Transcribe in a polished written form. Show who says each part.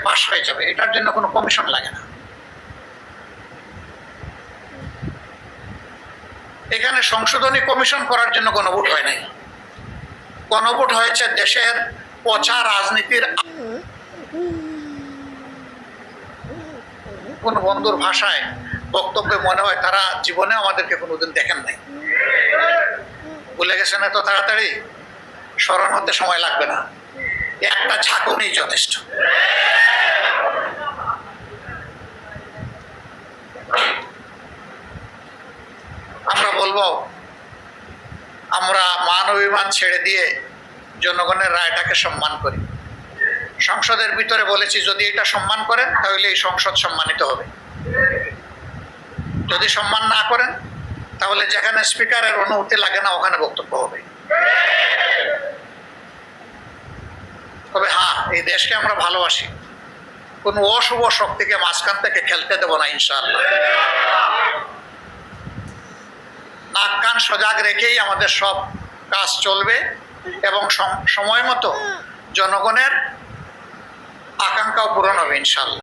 Speaker 1: পাশ হয়ে যাবে, এটার জন্য কোনো কমিশন লাগে না। এখানে সংশোধনী কমিশন করার জন্য গণভোট হয় নাই, গণভোট হয়েছে দেশের পচা রাজনীতির। কোন বন্ধুর ভাষায় বক্তব্যে মনে হয় তারা জীবনে আমাদেরকে কোনোদিন দেখেন নাই, ভুলে গেছেন এত তাড়াতাড়ি, স্মরণ হতে সময় লাগবে না, একটা ঝাঁকুনি যথেষ্ট। আমরা বলবো আমরা মান অভিমান ছেড়ে দিয়ে জনগণের রায়টাকে সম্মান করি। সংসদের ভিতরে বলেছি যদি এটা সম্মান করেন তাহলে এই সংসদ সম্মানিত হবে, যদি সম্মান না করেন তাহলে যেখানে স্পিকারের অনুমতি লাগে না ওখানে বক্তব্য হবে। তবে হ্যাঁ, এই দেশকে আমরা ভালোবাসি, কোন অশুভ শক্তিকে মাঝখান থেকে খেলতে দেব না ইনশাআল্লাহ। নাক কান সজাগ রেখেই আমাদের সব কাজ চলবে এবং সময় মতো জনগণের আকাঙ্ক্ষাও পূরণ হবে ইনশাআল্লাহ।